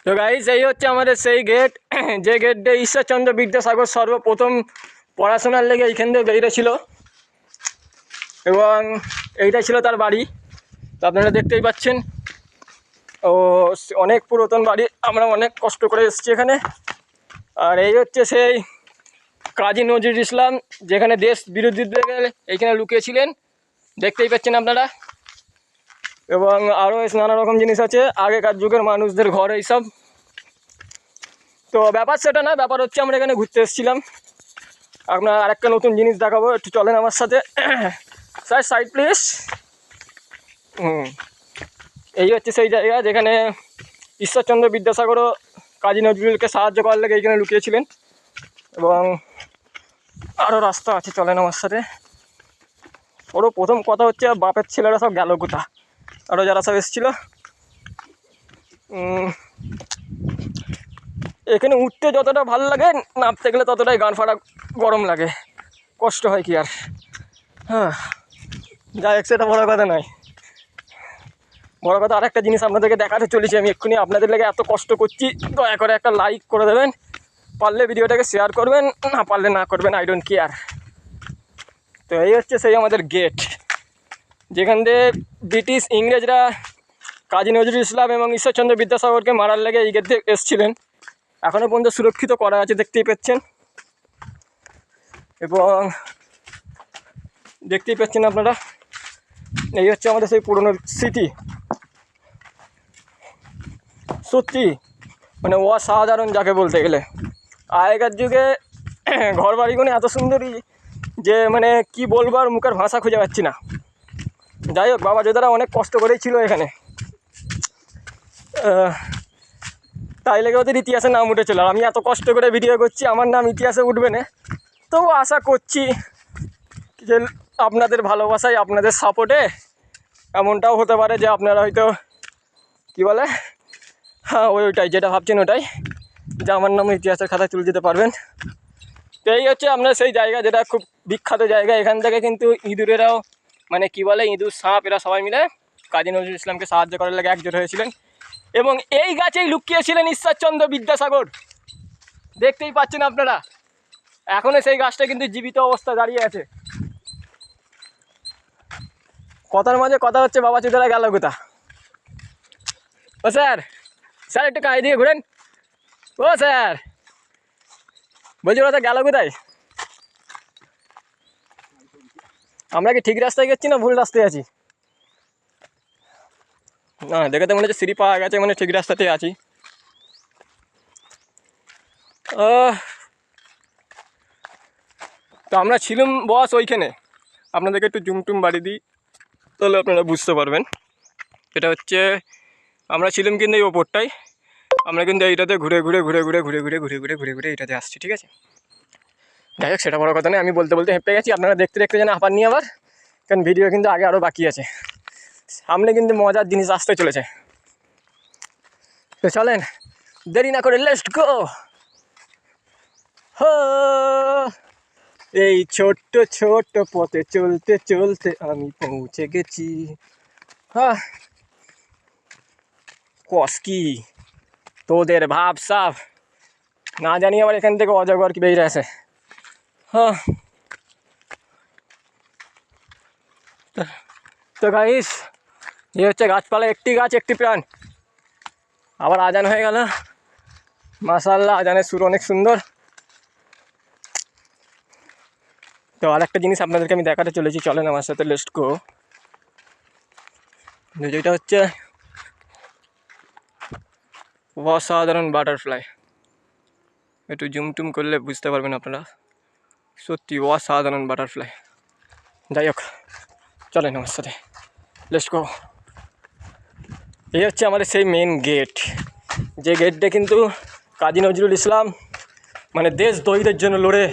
তো গাইস, এই হচ্ছে আমাদের সেই গেট, যে গেট দিয়ে ঈশ্বরচন্দ্র বিদ্যাসাগর সর্বপ্রথম পড়াশোনার লেগে এইখান দিয়ে বেরিয়েছিল এবং এইটাই ছিল তার বাড়ি। তো আপনারা দেখতেই পাচ্ছেন, ও অনেক পুরাতন বাড়ি, আমরা অনেক কষ্ট করে এসেছি এখানে। আর এই হচ্ছে সেই কাজী নজরুল ইসলাম, যেখানে দেশ বিরোধীদের এইখানে লুকিয়েছিলেন, দেখতেই পাচ্ছেন আপনারা। এবং আরও নানা রকম জিনিস আছে, আগেকার যুগের মানুষদের ঘর এইসব। তো ব্যাপার সেটা না, ব্যাপার হচ্ছে আমরা এখানে ঘুরতে এসেছিলাম। আপনার আরেকটা নতুন জিনিস দেখাবো, একটু চলেন আমার সাথে। Sir side please. এই হচ্ছে সেই জায়গা যেখানে ঈশ্বরচন্দ্র বিদ্যাসাগরও কাজী নজরুলকে সাহায্য করার লেগে এইখানে লুকিয়েছিলেন। এবং আরও রাস্তা আছে, চলেন আমার সাথে। ওরও প্রথম কথা হচ্ছে বাপের ছেলেরা সব গেল কোথা, আরও যারা সব এসেছিল। এখানে উঠতে যতটা ভালো লাগে, নামতে গেলে ততটাই গান ফাটা গরম লাগে, কষ্ট হয় কি আর। হ্যাঁ, যাই হোক, সেটা বড় কথা নয়। বড় কথা আরেকটা জিনিস আপনাদেরকে দেখাতে চলেছি আমি এক্ষুনি। আপনাদের লেগে এত কষ্ট করছি, দয়া করে একটা লাইক করে দেবেন, পারলে ভিডিওটাকে শেয়ার করবেন, না পারলে না করবেন, আই ডোন্ট কেয়ার। তো এই হচ্ছে সেই আমাদের গেট, যেখান দিয়ে ব্রিটিশ ইংরেজরা কাজী নজরুল ইসলাম এবং ঈশ্বরচন্দ্র বিদ্যাসাগরকে মারার লেগে এই গেট দিয়ে এসেছিলেন। এখনও পর্যন্ত সুরক্ষিত করা আছে, দেখতেই পাচ্ছেন। এবং দেখতেই পাচ্ছেন আপনারা, এই হচ্ছে আমাদের সেই পুরনো স্মৃতি। সত্যি মানে অসাধারণ যাকে বলতে গেলে। আগেকার যুগে ঘর বাড়িগুলো এত সুন্দরই যে মানে কি বলবো, আর মুখের ভাষা খুঁজে পাচ্ছি না। যাই হোক, বাবা যোধারা অনেক কষ্ট করেই ছিল এখানে, তাই লেগে ওদের ইতিহাসে নাম উঠেছিল। আর আমি এত কষ্ট করে ভিডিও করছি, আমার নাম ইতিহাসে উঠবে না, তবু আশা করছি যে আপনাদের ভালোবাসায়, আপনাদের সাপোর্টে এমনটাও হতে পারে যে আপনারা হয়তো কী বলে, হ্যাঁ ওইটাই যেটা ভাবছেন ওটাই, যে আমার নাম ইতিহাসের খাতায় তুলে দিতে পারবেন। তো এই হচ্ছে আপনার সেই জায়গা, যেটা খুব বিখ্যাত জায়গা। এখান থেকে কিন্তু ইঁদুরেরাও মানে কী বলে, ইঁদুর সাপ এরা সবাই মিলে কাজী নজরুল ইসলামকে সাহায্য করার লাগে একজোট হয়েছিলেন। এবং এই গাছেই লুকিয়েছিলেন ঈশ্বরচন্দ্র বিদ্যাসাগর, দেখতেই পাচ্ছেন আপনারা। এখনও সেই গাছটা কিন্তু জীবিত অবস্থা দাঁড়িয়ে আছে। কথার মাঝে কথা হচ্ছে, বাবা চুদারা গেল কোথা? ও স্যার, স্যার একটু কাজ দিয়ে ঘুরেন। ও স্যার, বলছি ওরা তো গেল কোথায়? আমরা কি ঠিক রাস্তায় গেছি না ভুল রাস্তায় আছি? না, দেখে তো মনে হচ্ছে সিঁড়ি পাওয়া গেছে, মানে ঠিক রাস্তাতেই আছি। তো আমরা ছিলাম বস ওইখানে, আপনাদেরকে একটু জুমটুম বাড়ি দিই, তাহলে আপনারা বুঝতে পারবেন। এটা হচ্ছে আমরা ছিলাম কিন্তু এই ওপরটাই, আমরা কিন্তু এইটাতে ঘুরে ঘুরে ঘুরে ঘুরে ঘুরে ঘুরে ঘুরে ঘুরে ঘুরে ঘুরে এইটাতে আসছি, ঠিক আছে। যাই হোক, সেটা বড় কথা নেই, আমি বলতে বলতে হেঁপে গেছি। আপনারা দেখতে দেখতে যেন হাঁপান নিয়ে আবার, কারণ ভিডিও কিন্তু আগে আরও বাকি আছে, সামনে কিন্তু মজার জিনিস আসতে চলেছে। তো চলেন দেরি না করে লেটস গো। এই ছোট্ট ছোট্ট পথে চলতে চলতে আমি পৌঁছে গেছি। হ্যাঁ, কস কি তোদের ভাব সাব, না জানি আবার এখান থেকে অজগর কি বেরিয়ে আসে। হ্যাঁ, তো গাইস, এই হচ্ছে গাছপালা, একটি গাছ একটি প্রাণ। আবার আজান হয়ে গেল, মাশাআল্লাহ, আজানের সুর অনেক সুন্দর। তো আর একটা জিনিস আপনাদেরকে আমি দেখাতে চলেছি, চলেন আমার সাথে লেটস গো। যেটা হচ্ছে অসাধারণ বাটারফ্লাই, একটু জুমটুম করলে বুঝতে পারবেন আপনারা, সত্যি অসাধারণ বাটারফ্লাই। যাই হোক, চলেন আমার সাথে লেটস গো। এই হচ্ছে আমাদের সেই মেন গেট, যে গেটটা কিন্তু কাজী নজরুল ইসলাম মানে দেশদ্রোহীদের জন্য লড়ে